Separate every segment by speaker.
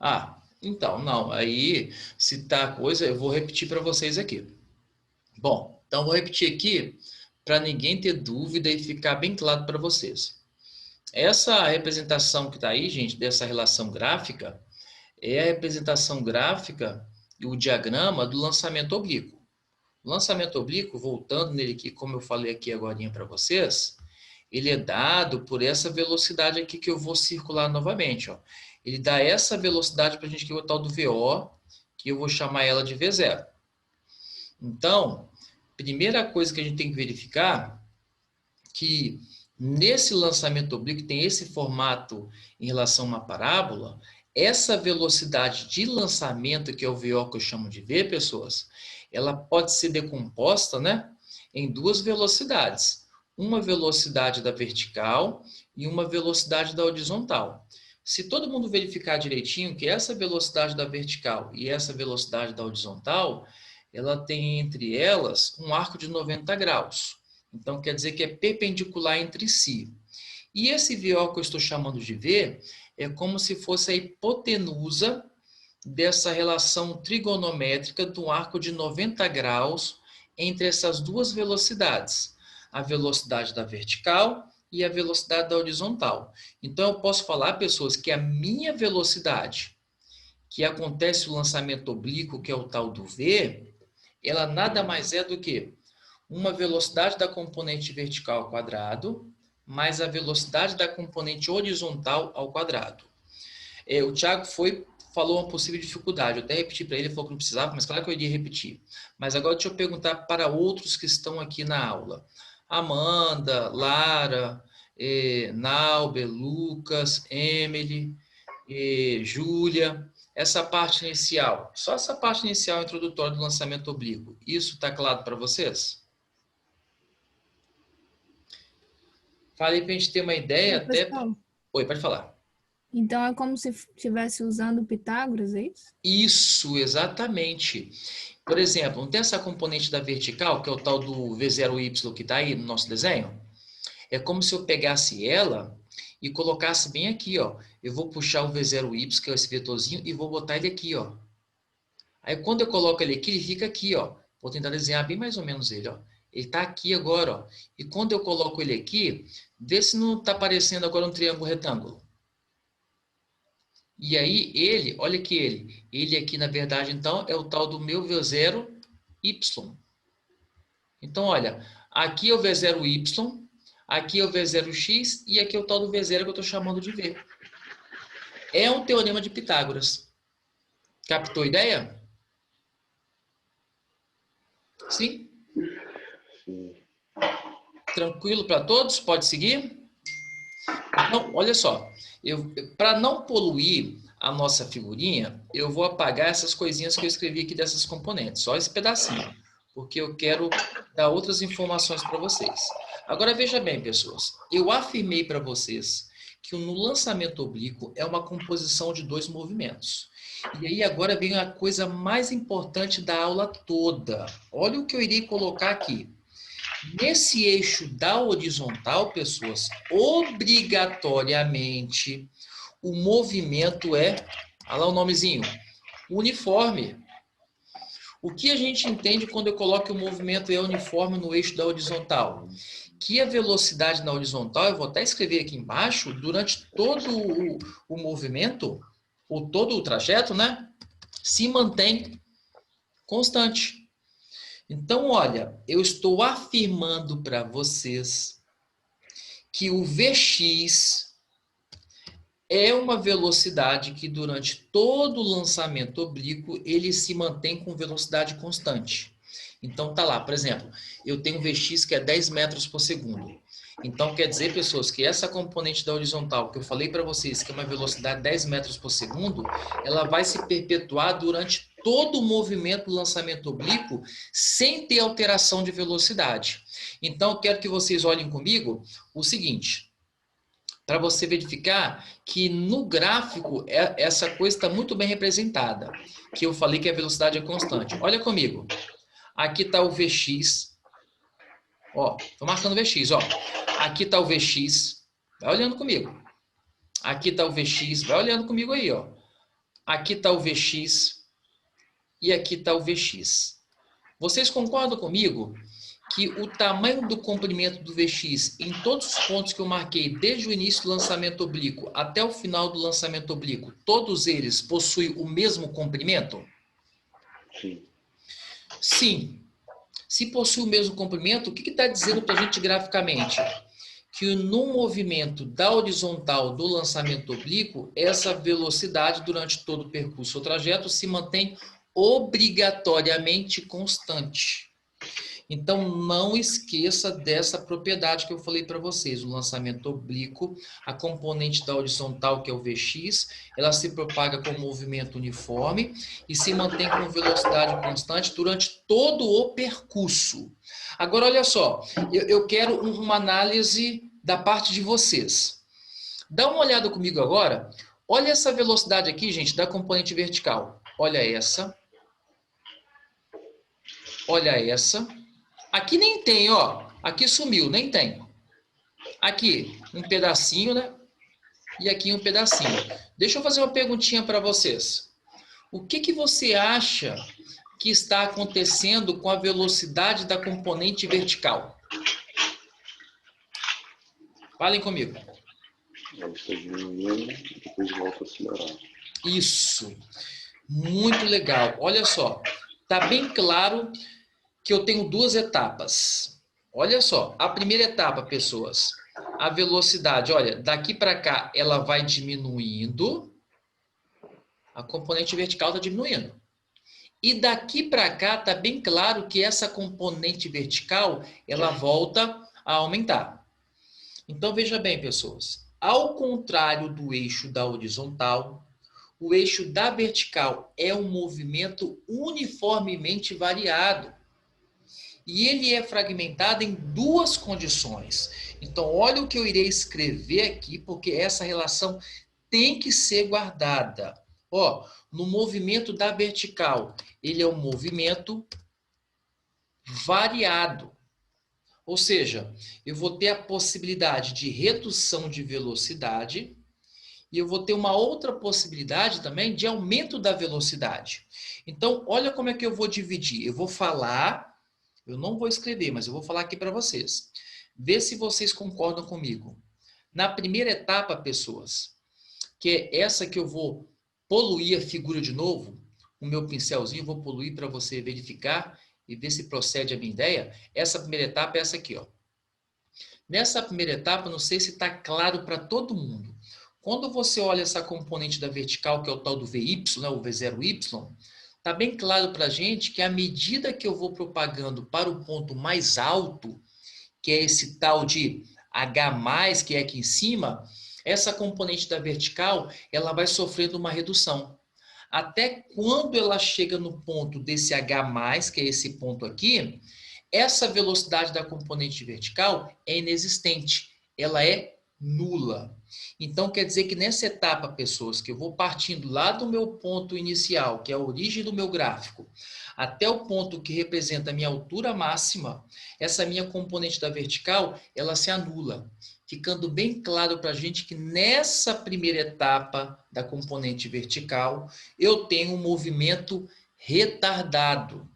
Speaker 1: Ah, então, não. Aí, se tá coisa, eu vou repetir para vocês aqui. Bom, então vou repetir aqui para ninguém ter dúvida e ficar bem claro para vocês. Essa representação que está aí, gente, dessa relação gráfica, é a representação gráfica e o diagrama do lançamento oblíquo. O lançamento oblíquo, voltando nele aqui, como eu falei aqui agora para vocês, ele é dado por essa velocidade aqui que eu vou circular novamente. Ó. Ele dá essa velocidade para a gente, que é o tal do VO, que eu vou chamar ela de V0. Então, primeira coisa que a gente tem que verificar que nesse lançamento oblíquo tem esse formato em relação a uma parábola, essa velocidade de lançamento, que é o VO que eu chamo de V, pessoas, ela pode ser decomposta, né, em duas velocidades. Uma velocidade da vertical e uma velocidade da horizontal. Se todo mundo verificar direitinho que essa velocidade da vertical e essa velocidade da horizontal, ela tem entre elas um arco de 90 graus. Então, quer dizer que é perpendicular entre si. E esse VO que eu estou chamando de V é como se fosse a hipotenusa dessa relação trigonométrica do arco de 90 graus entre essas duas velocidades, a velocidade da vertical e a velocidade da horizontal. Então, eu posso falar, pessoas, que a minha velocidade, que acontece o lançamento oblíquo, que é o tal do V, ela nada mais é do que uma velocidade da componente vertical ao quadrado, mais a velocidade da componente horizontal ao quadrado. O Thiago falou uma possível dificuldade. Eu até repeti para ele, ele falou que não precisava, mas claro que eu iria repetir. Mas agora deixa eu perguntar para outros que estão aqui na aula. Amanda, Lara, Nauber, Lucas, Emily, Júlia. Essa parte inicial, só essa parte inicial introdutória do lançamento oblíquo, isso está claro para vocês? Falei para a gente ter uma ideia até...
Speaker 2: Professor,
Speaker 1: Oi, pode falar.
Speaker 2: então é como se estivesse usando Pitágoras, é isso?
Speaker 1: Isso, exatamente. Por exemplo, não tem essa componente da vertical, que é o tal do V0Y que está aí no nosso desenho? É como se eu pegasse ela e colocasse bem aqui, ó. Eu vou puxar o V0Y, que é esse vetorzinho, e vou botar ele aqui, ó. Aí quando eu coloco ele aqui, ele fica aqui, ó. Vou tentar desenhar bem mais ou menos ele, ó. Ele está aqui agora, ó. E quando eu coloco ele aqui, vê se não está aparecendo agora um triângulo retângulo. E aí ele, olha aqui ele aqui na verdade então é o tal do meu V0Y. Então olha, aqui é o V0Y, aqui é o V0X e aqui é o tal do V0 que eu estou chamando de V. É um teorema de Pitágoras. Captou a ideia? Sim?
Speaker 3: Sim.
Speaker 1: Tranquilo para todos? Pode seguir? Então, olha só, para não poluir a nossa figurinha, eu vou apagar essas coisinhas que eu escrevi aqui dessas componentes, só esse pedacinho, porque eu quero dar outras informações para vocês. Agora veja bem, pessoas, eu afirmei para vocês que no lançamento oblíquo é uma composição de dois movimentos. E aí agora vem a coisa mais importante da aula toda. Olha o que eu irei colocar aqui. Nesse eixo da horizontal, pessoas, obrigatoriamente o movimento é, olha lá o nomezinho, uniforme. O que a gente entende quando eu coloco que o movimento é uniforme no eixo da horizontal? Que a velocidade na horizontal, eu vou até escrever aqui embaixo, durante todo o movimento, ou todo o trajeto, né, se mantém constante. Então, olha, eu estou afirmando para vocês que o Vx é uma velocidade que durante todo o lançamento oblíquo ele se mantém com velocidade constante. Então tá lá, por exemplo, eu tenho um Vx que é 10 metros por segundo. Então quer dizer, pessoas, que essa componente da horizontal que eu falei para vocês, que é uma velocidade de 10 metros por segundo, ela vai se perpetuar durante todo o movimento do lançamento oblíquo sem ter alteração de velocidade. Então eu quero que vocês olhem comigo o seguinte, para você verificar que no gráfico essa coisa está muito bem representada, que eu falei que a velocidade é constante. Olha comigo. Aqui está o Vx. Ó, estou marcando o Vx, ó. Aqui está o Vx. Vai olhando comigo. Aqui está o Vx. Vai olhando comigo aí, ó. aqui está o Vx e aqui está o Vx. Vocês concordam comigo que o tamanho do comprimento do Vx em todos os pontos que eu marquei, desde o início do lançamento oblíquo até o final do lançamento oblíquo, todos eles possuem o mesmo comprimento?
Speaker 3: Sim.
Speaker 1: Sim. Se possui o mesmo comprimento, o que está dizendo para a gente graficamente? Que no movimento da horizontal do lançamento oblíquo, essa velocidade durante todo o percurso ou trajeto se mantém obrigatoriamente constante. Então, não esqueça dessa propriedade que eu falei para vocês. O lançamento oblíquo, a componente da horizontal, que é o Vx, ela se propaga com movimento uniforme e se mantém com velocidade constante durante todo o percurso. Agora, olha só, eu quero uma análise da parte de vocês. Dá uma olhada comigo agora. Olha essa velocidade aqui, gente, da componente vertical. Olha essa. Olha essa. Aqui nem tem, ó. Aqui sumiu, nem tem. Aqui, um pedacinho, né? E aqui um pedacinho. Deixa eu fazer uma perguntinha para vocês. O que você acha que está acontecendo com a velocidade da componente vertical? Falem comigo.
Speaker 3: Ela está diminuindo e depois volta a acelerar.
Speaker 1: Isso. Muito legal. Olha só. Tá bem claro que eu tenho duas etapas. Olha só. A primeira etapa, pessoas, a velocidade, olha, daqui para cá ela vai diminuindo. A componente vertical está diminuindo. E daqui para cá está bem claro que essa componente vertical ela volta a aumentar. Então, veja bem, pessoas. Ao contrário do eixo da horizontal, o eixo da vertical é um movimento uniformemente variado. E ele é fragmentado em duas condições. Então, olha o que eu irei escrever aqui, porque essa relação tem que ser guardada. Ó, no movimento da vertical, ele é um movimento variado. Ou seja, eu vou ter a possibilidade de redução de velocidade e eu vou ter uma outra possibilidade também de aumento da velocidade. Então, olha como é que eu vou dividir. Eu vou falar, eu não vou escrever, mas eu vou falar aqui para vocês. Vê se vocês concordam comigo. Na primeira etapa, pessoas, que é essa que eu vou poluir a figura de novo, o meu pincelzinho, eu vou poluir para você verificar e ver se procede a minha ideia. Essa primeira etapa é essa aqui, ó. Nessa primeira etapa, não sei se está claro para todo mundo. Quando você olha essa componente da vertical, que é o tal do VY, né, o V0Y, está bem claro para a gente que à medida que eu vou propagando para o ponto mais alto, que é esse tal de H+, que é aqui em cima, essa componente da vertical, ela vai sofrendo uma redução. Até quando ela chega no ponto desse H+, que é esse ponto aqui, essa velocidade da componente vertical é inexistente, ela é nula. Então, quer dizer que nessa etapa, pessoas, que eu vou partindo lá do meu ponto inicial, que é a origem do meu gráfico, até o ponto que representa a minha altura máxima, essa minha componente da vertical, ela se anula. Ficando bem claro para a gente que nessa primeira etapa da componente vertical, eu tenho um movimento retardado.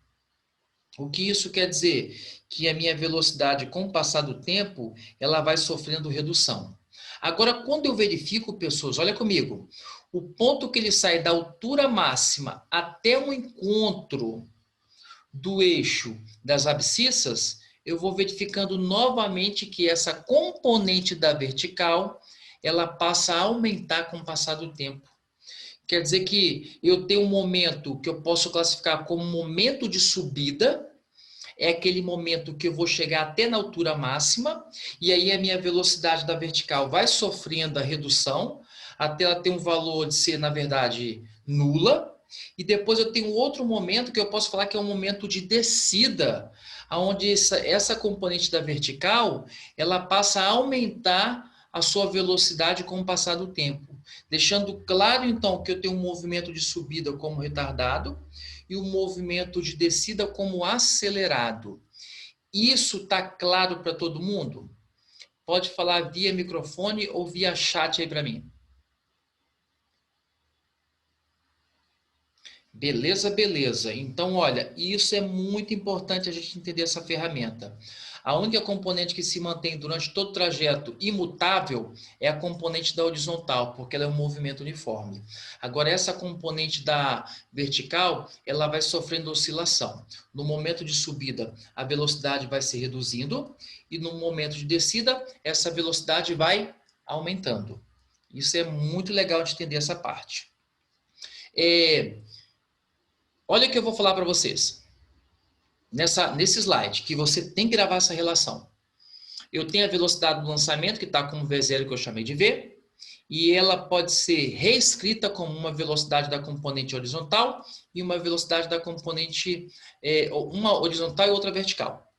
Speaker 1: O que isso quer dizer? Que a minha velocidade, com o passar do tempo, ela vai sofrendo redução. Agora, quando eu verifico, pessoas, olha comigo, o ponto que ele sai da altura máxima até o encontro do eixo das abscissas, eu vou verificando novamente que essa componente da vertical, ela passa a aumentar com o passar do tempo. Quer dizer que eu tenho um momento que eu posso classificar como momento de subida, é aquele momento que eu vou chegar até na altura máxima, e aí a minha velocidade da vertical vai sofrendo a redução, até ela ter um valor de ser, na verdade, nula, e depois eu tenho outro momento que eu posso falar que é um momento de descida, onde essa componente da vertical, ela passa a aumentar a sua velocidade com o passar do tempo, deixando claro, então, que eu tenho um movimento de subida como retardado e um movimento de descida como acelerado. Isso está claro para todo mundo? Pode falar via microfone ou via chat aí para mim. Beleza, beleza. Então, olha, isso é muito importante a gente entender essa ferramenta. A única componente que se mantém durante todo o trajeto imutável é a componente da horizontal, porque ela é um movimento uniforme. Agora, essa componente da vertical, ela vai sofrendo oscilação. No momento de subida, a velocidade vai se reduzindo e no momento de descida, essa velocidade vai aumentando. Isso é muito legal de entender essa parte. Olha o que eu vou falar para vocês. Nesse slide, que você tem que gravar essa relação. Eu tenho a velocidade do lançamento, que está como V0, que eu chamei de V, e ela pode ser reescrita como uma velocidade da componente horizontal e uma velocidade da componente, uma horizontal e outra vertical.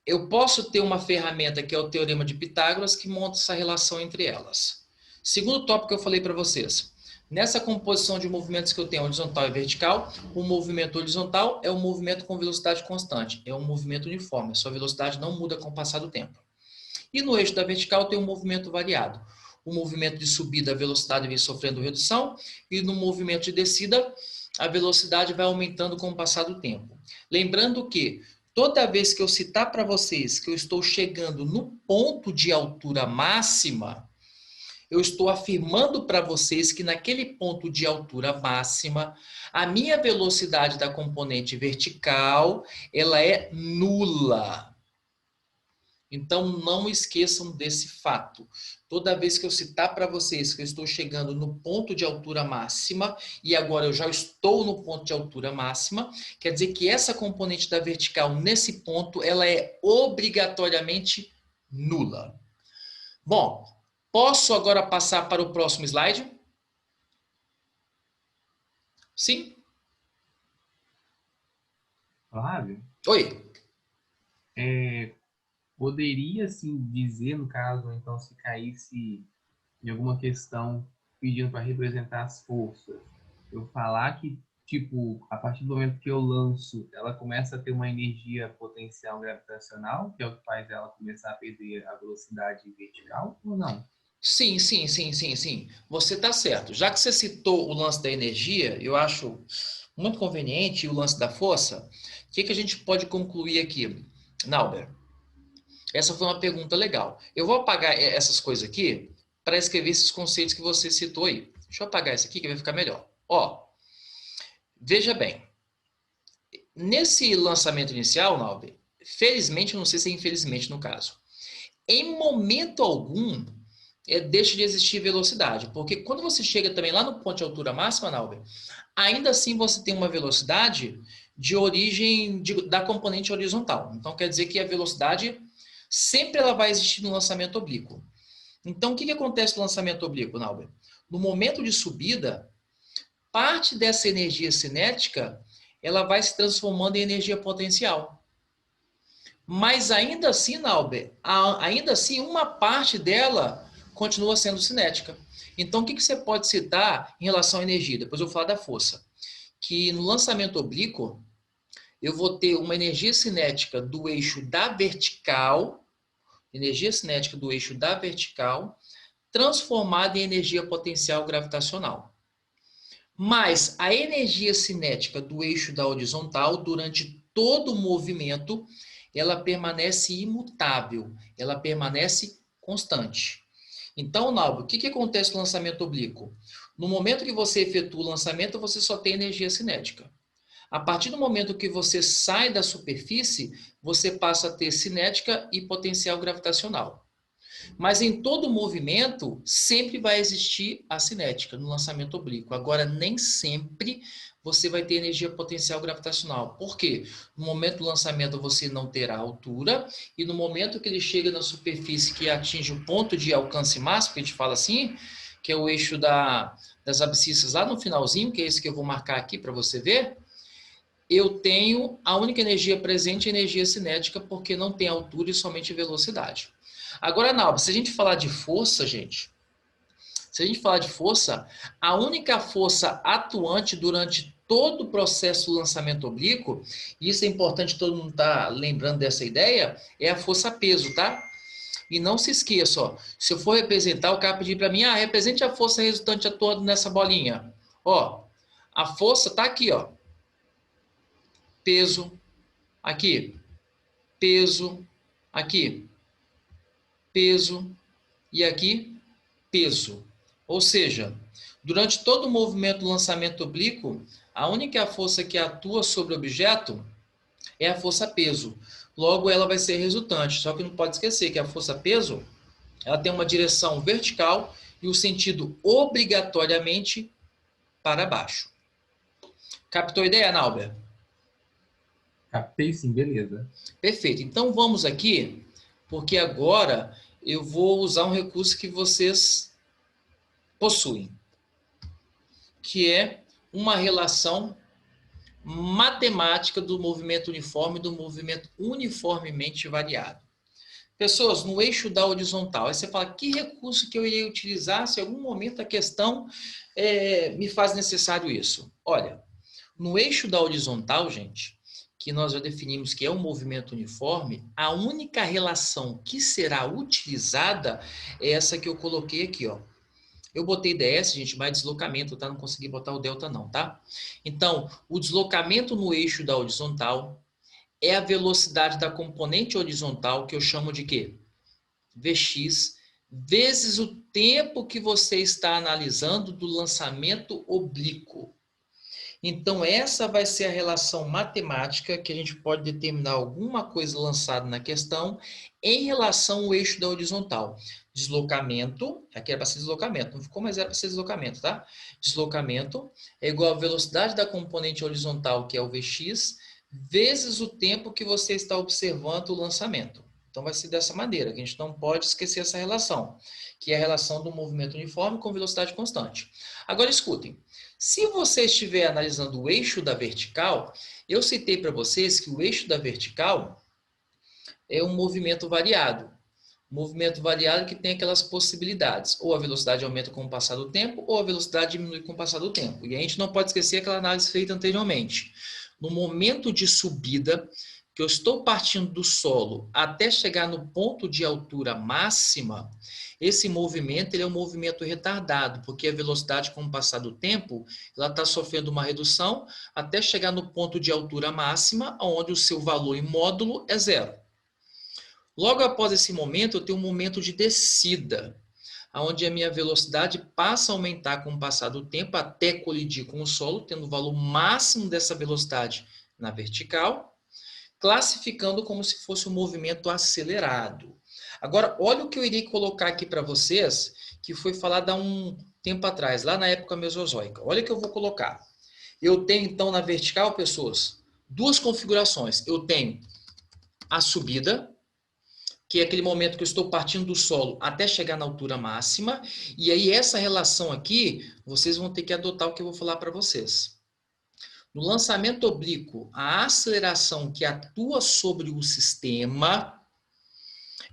Speaker 1: Eu posso ter uma ferramenta, que é o Teorema de Pitágoras, que monta essa relação entre elas. Segundo tópico que eu falei para vocês. Nessa composição de movimentos que eu tenho horizontal e vertical, o movimento horizontal é um movimento com velocidade constante, é um movimento uniforme, a sua velocidade não muda com o passar do tempo. E no eixo da vertical tem um movimento variado. O movimento de subida, a velocidade vem sofrendo redução, e no movimento de descida, a velocidade vai aumentando com o passar do tempo. Lembrando que toda vez que eu citar para vocês que eu estou chegando no ponto de altura máxima, eu estou afirmando para vocês que naquele ponto de altura máxima, a minha velocidade da componente vertical, ela é nula. Então, não esqueçam desse fato. Toda vez que eu citar para vocês que eu estou chegando no ponto de altura máxima, e agora eu já estou no ponto de altura máxima, quer dizer que essa componente da vertical, nesse ponto, ela é obrigatoriamente nula. Bom, posso agora passar para o próximo slide? Sim?
Speaker 4: Flávio,
Speaker 1: Oi.
Speaker 4: poderia assim dizer, no caso, então, se caísse em alguma questão pedindo para representar as forças, eu falar que, tipo, a partir do momento que eu lanço, ela começa a ter uma energia potencial gravitacional, que é o que faz ela começar a perder a velocidade vertical, ou não?
Speaker 1: Sim. Você está certo. Já que você citou o lance da energia, eu acho muito conveniente o lance da força. O que a gente pode concluir aqui, Nauber? Essa foi uma pergunta legal. Eu vou apagar essas coisas aqui para escrever esses conceitos que você citou aí. Deixa eu apagar isso aqui que vai ficar melhor. Ó, veja bem. Nesse lançamento inicial, Nauber, felizmente, eu não sei se é infelizmente no caso, em momento algum, deixa de existir velocidade. Porque quando você chega também lá no ponto de altura máxima, Nauber, ainda assim você tem uma velocidade de origem da componente horizontal. Então, quer dizer que a velocidade sempre ela vai existir no lançamento oblíquo. Então, o que acontece no lançamento oblíquo, Nauber? No momento de subida, parte dessa energia cinética ela vai se transformando em energia potencial. Mas ainda assim, Nauber, ainda assim uma parte dela continua sendo cinética. Então, o que você pode citar em relação à energia? Depois eu vou falar da força. Que no lançamento oblíquo, eu vou ter uma energia cinética do eixo da vertical, transformada em energia potencial gravitacional. Mas a energia cinética do eixo da horizontal, durante todo o movimento, ela permanece imutável, ela permanece constante. Então, Naldo, o que acontece no lançamento oblíquo? No momento que você efetua o lançamento, você só tem energia cinética. A partir do momento que você sai da superfície, você passa a ter cinética e potencial gravitacional. Mas em todo movimento, sempre vai existir a cinética no lançamento oblíquo. Agora, nem sempre você vai ter energia potencial gravitacional. Por quê? No momento do lançamento, você não terá altura, e no momento que ele chega na superfície, que atinge o ponto de alcance máximo, que a gente fala assim, que é o eixo das abscissas lá no finalzinho, que é esse que eu vou marcar aqui para você ver, eu tenho a única energia presente, a energia cinética, porque não tem altura e somente velocidade. Agora, Nalba, se a gente falar de força, gente, a única força atuante durante todo o processo do lançamento oblíquo, e isso é importante todo mundo estar lembrando dessa ideia, é a força-peso, tá? E não se esqueça, ó, se eu for representar, o cara pedir para mim, represente a força resultante atuando nessa bolinha. Ó, A força está aqui, ó. Peso, aqui. Peso, aqui. Peso e aqui, peso. Ou seja, durante todo o movimento do lançamento oblíquo, a única força que atua sobre o objeto é a força peso. Logo, ela vai ser resultante. Só que não pode esquecer que a força peso, ela tem uma direção vertical e o sentido obrigatoriamente para baixo. Captou a ideia, Nauber?
Speaker 4: Captei sim, beleza.
Speaker 1: Perfeito. Então vamos aqui, porque agora eu vou usar um recurso que vocês possuem, que é uma relação matemática do movimento uniforme e do movimento uniformemente variado. Pessoas, no eixo da horizontal, aí você fala, que recurso que eu irei utilizar se em algum momento a questão me faz necessário isso? Olha, no eixo da horizontal, gente, que nós já definimos que é um movimento uniforme, a única relação que será utilizada é essa que eu coloquei aqui, ó. Eu botei ds, gente, mais deslocamento, tá? Não consegui botar o delta não, tá? Então, o deslocamento no eixo da horizontal é a velocidade da componente horizontal, que eu chamo de quê? Vx, vezes o tempo que você está analisando do lançamento oblíquo. Então, essa vai ser a relação matemática que a gente pode determinar alguma coisa lançada na questão em relação ao eixo da horizontal. Deslocamento, aqui era para ser deslocamento, não ficou, mas era para ser deslocamento, tá? Deslocamento é igual a velocidade da componente horizontal, que é o Vx, vezes o tempo que você está observando o lançamento. Então, vai ser dessa maneira, que a gente não pode esquecer essa relação, que é a relação do movimento uniforme com velocidade constante. Agora, escutem. Se você estiver analisando o eixo da vertical, eu citei para vocês que o eixo da vertical é um movimento variado. Movimento variado que tem aquelas possibilidades. Ou a velocidade aumenta com o passar do tempo, ou a velocidade diminui com o passar do tempo. E a gente não pode esquecer aquela análise feita anteriormente. No momento de subida, que eu estou partindo do solo até chegar no ponto de altura máxima, esse movimento ele é um movimento retardado, porque a velocidade com o passar do tempo, ela está sofrendo uma redução até chegar no ponto de altura máxima, onde o seu valor em módulo é zero. Logo após esse momento, eu tenho um momento de descida, onde a minha velocidade passa a aumentar com o passar do tempo até colidir com o solo, tendo o valor máximo dessa velocidade na vertical, classificando como se fosse um movimento acelerado. Agora, olha o que eu irei colocar aqui para vocês, que foi falado há um tempo atrás, lá na época mesozoica. Olha o que eu vou colocar. Eu tenho, então, na vertical, pessoas, duas configurações. Eu tenho a subida, que é aquele momento que eu estou partindo do solo até chegar na altura máxima, e aí essa relação aqui, vocês vão ter que adotar o que eu vou falar para vocês. No lançamento oblíquo, a aceleração que atua sobre o sistema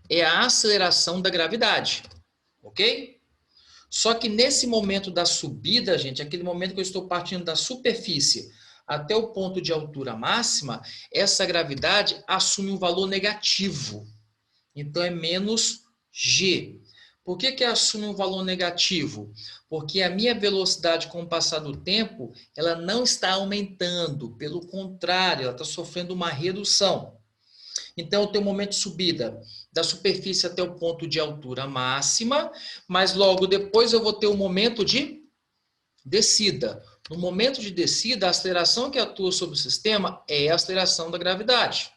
Speaker 1: é a aceleração da gravidade, ok? Só que nesse momento da subida, gente, aquele momento que eu estou partindo da superfície até o ponto de altura máxima, essa gravidade assume um valor negativo. Então, é menos g. Por que assume um valor negativo? Porque a minha velocidade com o passar do tempo, ela não está aumentando. Pelo contrário, ela está sofrendo uma redução. Então, eu tenho um momento de subida da superfície até o ponto de altura máxima, mas logo depois eu vou ter um momento de descida. No momento de descida, a aceleração que atua sobre o sistema é a aceleração da gravidade.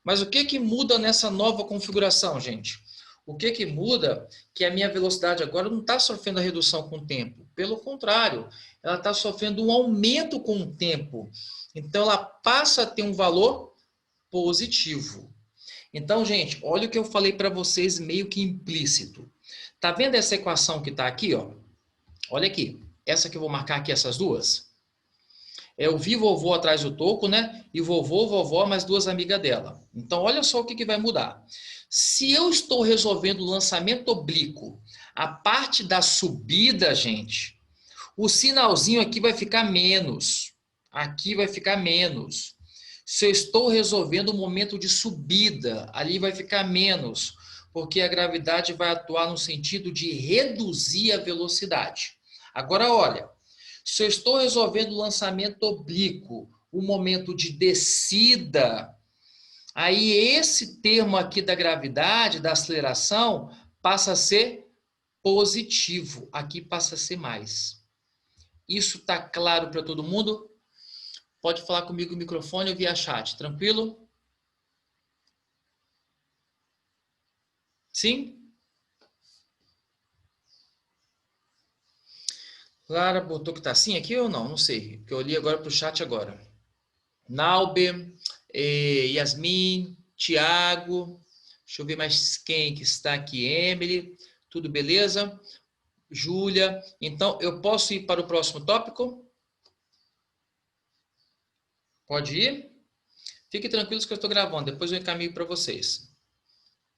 Speaker 1: Mas o que muda nessa nova configuração, gente? O que muda é que a minha velocidade agora não está sofrendo a redução com o tempo. Pelo contrário, ela está sofrendo um aumento com o tempo. Então, ela passa a ter um valor positivo. Então, gente, olha o que eu falei para vocês meio que implícito. Tá vendo essa equação que está aqui? Ó? Olha aqui. Essa que eu vou marcar aqui, essas duas. É o vi vovô atrás do toco, né? E vovô, vovó, mais duas amigas dela. Então, olha só o que vai mudar. Se eu estou resolvendo o lançamento oblíquo, a parte da subida, gente, o sinalzinho aqui vai ficar menos. Aqui vai ficar menos. Se eu estou resolvendo o momento de subida, ali vai ficar menos, porque a gravidade vai atuar no sentido de reduzir a velocidade. Agora, olha, Se eu estou resolvendo o lançamento oblíquo, o momento de descida, aí esse termo aqui da gravidade, da aceleração, passa a ser positivo. Aqui passa a ser mais. Isso está claro para todo mundo? Pode falar comigo no microfone ou via chat, tranquilo? Sim? Clara botou que tá assim aqui ou não? Não sei, porque eu li agora para o chat agora. Naube, Yasmin, Tiago, deixa eu ver mais quem que está aqui, Emily, tudo beleza? Júlia, então eu posso ir para o próximo tópico? Pode ir? Fiquem tranquilos que eu estou gravando, depois eu encaminho para vocês.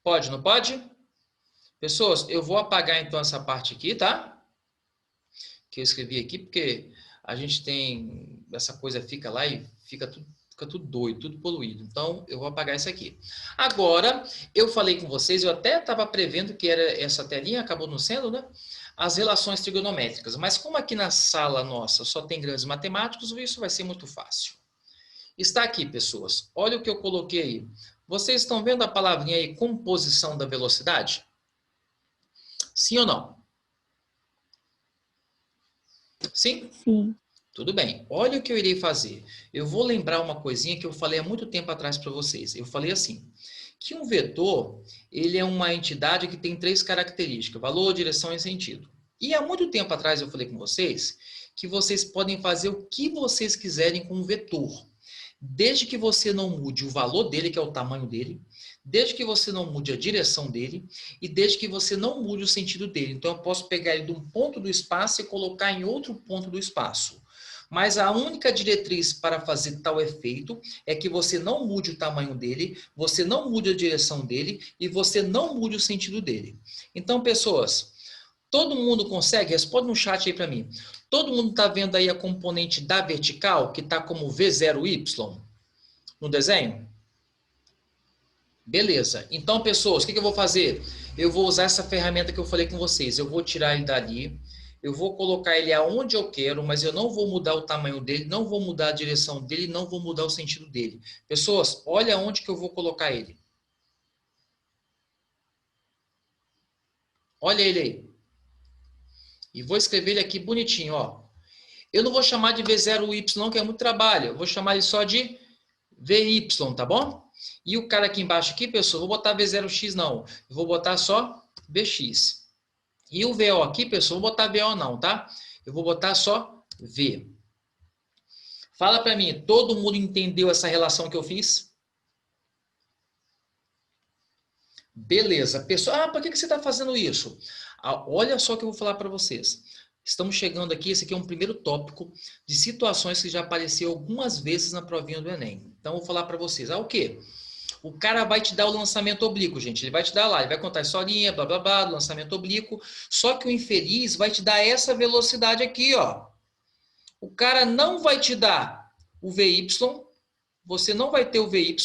Speaker 1: Pode, não pode? Pessoas, eu vou apagar então essa parte aqui, tá? Que eu escrevi aqui, porque a gente tem, essa coisa fica lá e fica tudo doido, tudo poluído. Então, eu vou apagar isso aqui. Agora, eu falei com vocês, eu até estava prevendo que era essa telinha, acabou não sendo, né? As relações trigonométricas. Mas como aqui na sala nossa só tem grandes matemáticos, isso vai ser muito fácil. Está aqui, pessoas. Olha o que eu coloquei aí. Vocês estão vendo a palavrinha aí, composição da velocidade? Sim ou não? Sim?
Speaker 2: Sim.
Speaker 1: Tudo bem. Olha o que eu irei fazer. Eu vou lembrar uma coisinha que eu falei há muito tempo atrás para vocês. Eu falei assim, que um vetor, ele é uma entidade que tem 3 características, valor, direção e sentido. E há muito tempo atrás eu falei com vocês que vocês podem fazer o que vocês quiserem com um vetor. Desde que você não mude o valor dele, que é o tamanho dele, desde que você não mude a direção dele e desde que você não mude o sentido dele. Então, eu posso pegar ele de um ponto do espaço e colocar em outro ponto do espaço. Mas a única diretriz para fazer tal efeito é que você não mude o tamanho dele, você não mude a direção dele e você não mude o sentido dele. Então, pessoas, todo mundo consegue? Responde no chat aí para mim. Todo mundo está vendo aí a componente da vertical, que está como V0Y no desenho? Beleza. Então, pessoas, o que eu vou fazer? Eu vou usar essa ferramenta que eu falei com vocês. Eu vou tirar ele dali, eu vou colocar ele aonde eu quero, mas eu não vou mudar o tamanho dele, não vou mudar a direção dele, não vou mudar o sentido dele. Pessoas, olha onde que eu vou colocar ele. Olha ele aí. E vou escrever ele aqui bonitinho, ó. Eu não vou chamar de V0Y, que é muito trabalho. Eu vou chamar ele só de VY, tá bom? E o cara aqui embaixo aqui, pessoal, eu vou botar V0X não. Eu vou botar só VX. E o VO aqui, pessoal, eu vou botar VO não, tá? Eu vou botar só V. Fala para mim, todo mundo entendeu essa relação que eu fiz? Beleza. Pessoal, por que você está fazendo isso? Olha só o que eu vou falar para vocês. Estamos chegando aqui, esse aqui é um primeiro tópico de situações que já apareceu algumas vezes na provinha do Enem. Então, eu vou falar para vocês. O quê? O cara vai te dar o lançamento oblíquo, gente. Ele vai te dar lá, ele vai contar a historinha, blá, blá, blá, do lançamento oblíquo. Só que o infeliz vai te dar essa velocidade aqui, ó. O cara não vai te dar o VY, você não vai ter o VY,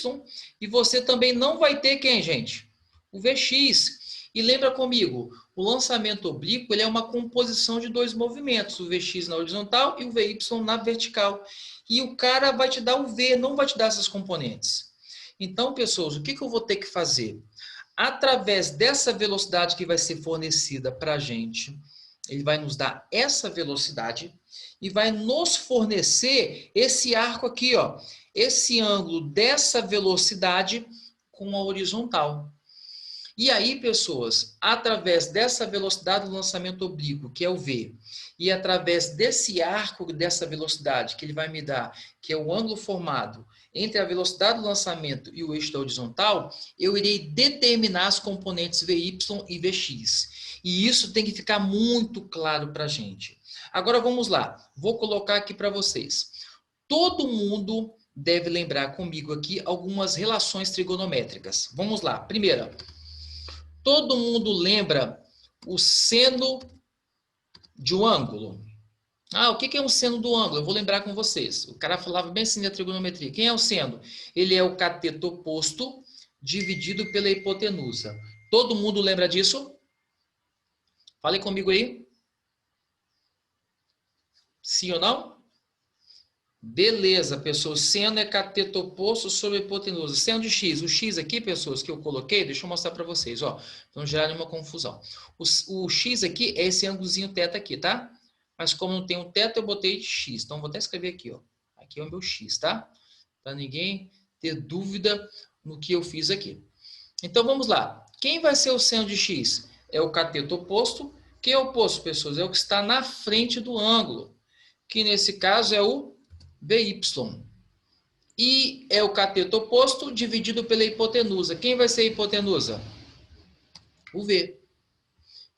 Speaker 1: e você também não vai ter quem, gente? O VX. E lembra comigo, o lançamento oblíquo ele é uma composição de 2 movimentos, o VX na horizontal e o VY na vertical. E o cara vai te dar o V, não vai te dar essas componentes. Então, pessoas, o que eu vou ter que fazer? Através dessa velocidade que vai ser fornecida para a gente, ele vai nos dar essa velocidade e vai nos fornecer esse arco aqui, ó, esse ângulo dessa velocidade com a horizontal. E aí, pessoas, através dessa velocidade do lançamento oblíquo, que é o V, e através desse arco dessa velocidade que ele vai me dar, que é o ângulo formado entre a velocidade do lançamento e o eixo da horizontal, eu irei determinar as componentes VY e VX. E isso tem que ficar muito claro para a gente. Agora vamos lá, vou colocar aqui para vocês. Todo mundo deve lembrar comigo aqui algumas relações trigonométricas. Vamos lá, primeira. Todo mundo lembra o seno de um ângulo? O que é um seno do ângulo? Eu vou lembrar com vocês. O cara falava bem assim da trigonometria. Quem é o seno? Ele é o cateto oposto dividido pela hipotenusa. Todo mundo lembra disso? Fale comigo aí. Sim ou não? Beleza, pessoas. Seno é cateto oposto sobre a hipotenusa. Seno de x. O x aqui, pessoas, que eu coloquei, deixa eu mostrar para vocês, ó. Pra não gerar nenhuma confusão. O x aqui é esse ângulozinho θ aqui, tá? Mas como não tem um θ, eu botei x. Então, vou até escrever aqui, ó. Aqui é o meu x, tá? Para ninguém ter dúvida no que eu fiz aqui. Então, vamos lá. Quem vai ser o seno de x? É o cateto oposto. Quem é o oposto, pessoas? É o que está na frente do ângulo. Que, nesse caso, é o VY. E é o cateto oposto dividido pela hipotenusa. Quem vai ser a hipotenusa? O V.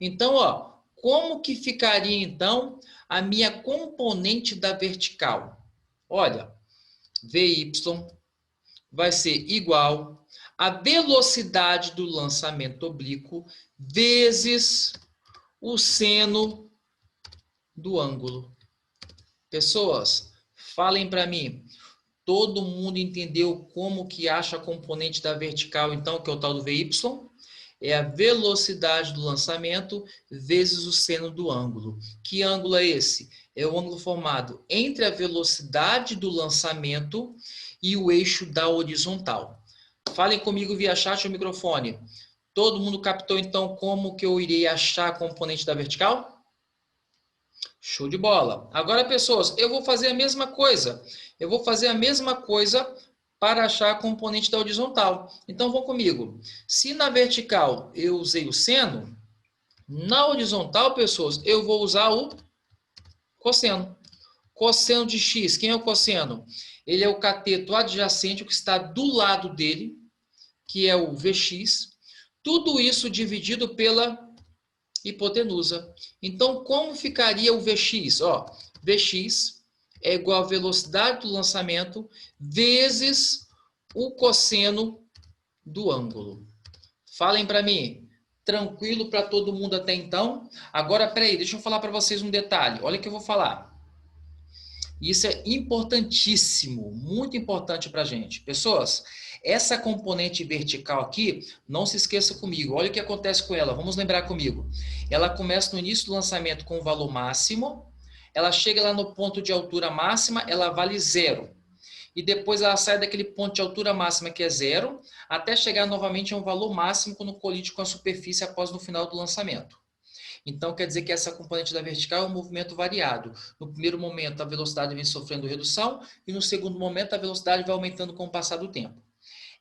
Speaker 1: Então, ó, como que ficaria, então, a minha componente da vertical? Olha, VY vai ser igual a velocidade do lançamento oblíquo vezes o seno do ângulo. Pessoas, falem para mim. Todo mundo entendeu como que acha a componente da vertical, então, que é o tal do VY? É a velocidade do lançamento vezes o seno do ângulo. Que ângulo é esse? É o ângulo formado entre a velocidade do lançamento e o eixo da horizontal. Falem comigo via chat ou microfone. Todo mundo captou, então, como que eu irei achar a componente da vertical? Show de bola. Agora, pessoas, eu vou fazer a mesma coisa. Eu vou fazer a mesma coisa para achar a componente da horizontal. Então, vão comigo. Se na vertical eu usei o seno, na horizontal, pessoas, eu vou usar o cosseno. Cosseno de x. Quem é o cosseno? Ele é o cateto adjacente, o que está do lado dele, que é o Vx. Tudo isso dividido pela hipotenusa. Então, como ficaria o Vx? Ó, Vx é igual a velocidade do lançamento vezes o cosseno do ângulo. Falem para mim. Tranquilo para todo mundo até então? Agora, peraí, deixa eu falar para vocês um detalhe. Olha o que eu vou falar. Isso é importantíssimo, muito importante para a gente. Pessoas, essa componente vertical aqui, não se esqueça comigo. Olha o que acontece com ela, vamos lembrar comigo. Ela começa no início do lançamento com o valor máximo, ela chega lá no ponto de altura máxima, ela vale 0. E depois ela sai daquele ponto de altura máxima que é 0, até chegar novamente a um valor máximo quando colide com a superfície após no final do lançamento. Então, quer dizer que essa componente da vertical é um movimento variado. No primeiro momento, a velocidade vem sofrendo redução e no segundo momento, a velocidade vai aumentando com o passar do tempo.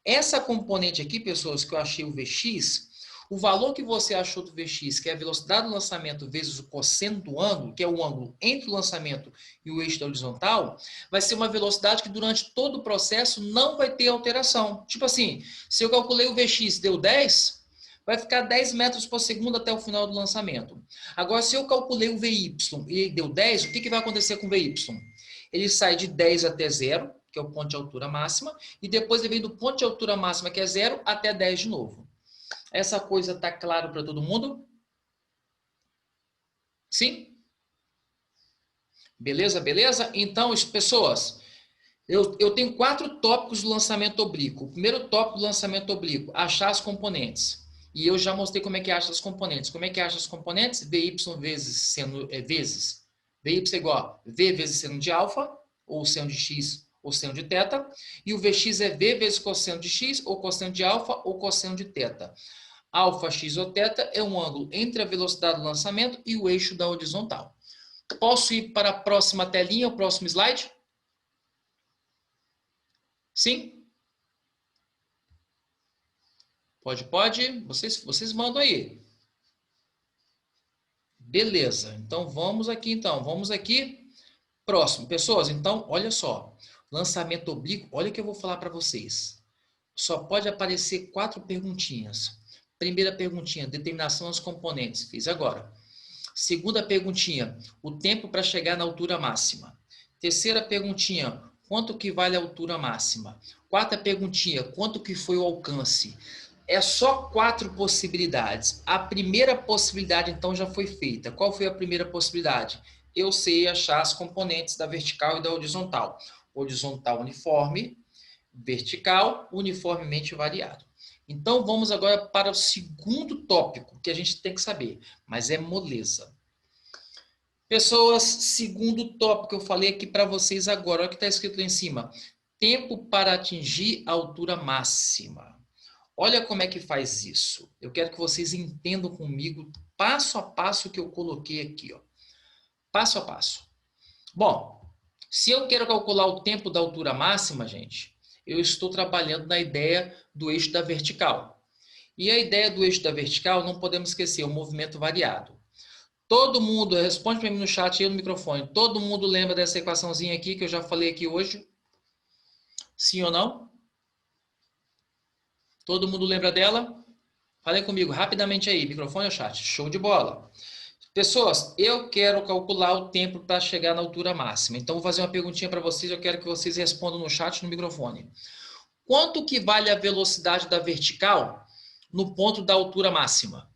Speaker 1: Essa componente aqui, pessoas, que eu achei o Vx, o valor que você achou do Vx, que é a velocidade do lançamento vezes o cosseno do ângulo, que é o ângulo entre o lançamento e o eixo da horizontal, vai ser uma velocidade que durante todo o processo não vai ter alteração. Tipo assim, se eu calculei o Vx deu 10... vai ficar 10 metros por segundo até o final do lançamento. Agora, se eu calculei o VY e deu 10, o que vai acontecer com o VY? Ele sai de 10 até 0, que é o ponto de altura máxima, e depois ele vem do ponto de altura máxima, que é 0, até 10 de novo. Essa coisa está claro para todo mundo? Sim? Beleza, beleza? Então, pessoas, eu tenho 4 tópicos do lançamento oblíquo. O primeiro tópico do lançamento oblíquo, achar as componentes. E eu já mostrei como é que acha as componentes. Como é que acha as componentes? VY vezes seno, VY é igual a V vezes seno de alfa, ou seno de x, ou seno de θ. E o Vx é V vezes cosseno de x, ou cosseno de alfa, ou cosseno de θ. Alfa, x ou θ é um ângulo entre a velocidade do lançamento e o eixo da horizontal. Posso ir para a próxima telinha, o próximo slide? Sim? Pode. Vocês mandam aí. Beleza. Então, vamos aqui. Próximo. Pessoas, então, olha só. Lançamento oblíquo, olha o que eu vou falar para vocês. Só pode aparecer 4 perguntinhas. Primeira perguntinha, determinação das componentes. Fiz agora. Segunda perguntinha, o tempo para chegar na altura máxima. Terceira perguntinha, quanto que vale a altura máxima? Quarta perguntinha, quanto que foi o alcance? É só 4 possibilidades. A primeira possibilidade, então, já foi feita. Qual foi a primeira possibilidade? Eu sei achar as componentes da vertical e da horizontal. Horizontal uniforme, vertical uniformemente variado. Então, vamos agora para o segundo tópico que a gente tem que saber, mas é moleza. Pessoas, segundo tópico que eu falei aqui para vocês agora, olha o que está escrito lá em cima. Tempo para atingir a altura máxima. Olha como é que faz isso. Eu quero que vocês entendam comigo passo a passo que eu coloquei aqui, ó. Passo a passo. Bom, se eu quero calcular o tempo da altura máxima, gente, eu estou trabalhando na ideia do eixo da vertical. E a ideia do eixo da vertical, não podemos esquecer, o movimento variado. Todo mundo, responde para mim no chat e no microfone, todo mundo lembra dessa equaçãozinha aqui que eu já falei aqui hoje? Sim ou não? Todo mundo lembra dela? Falem comigo rapidamente aí, microfone ou chat? Show de bola. Pessoas, eu quero calcular o tempo para chegar na altura máxima. Então, vou fazer uma perguntinha para vocês, eu quero que vocês respondam no chat e no microfone. Quanto que vale a velocidade da vertical no ponto da altura máxima?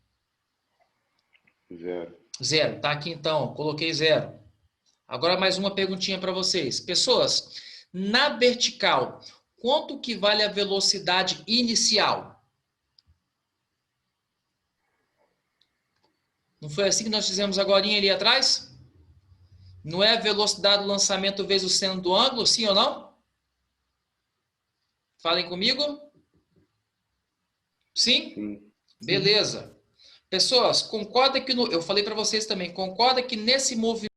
Speaker 3: 0.
Speaker 1: 0. Tá aqui então, coloquei 0. Agora mais uma perguntinha para vocês. Pessoas, na vertical, quanto que vale a velocidade inicial? Não foi assim que nós fizemos agora ali atrás? Não é a velocidade do lançamento vezes o seno do ângulo, sim ou não? Falem comigo. Sim?
Speaker 3: Sim.
Speaker 1: Beleza. Pessoas, concorda que eu falei para vocês também, concorda que nesse movimento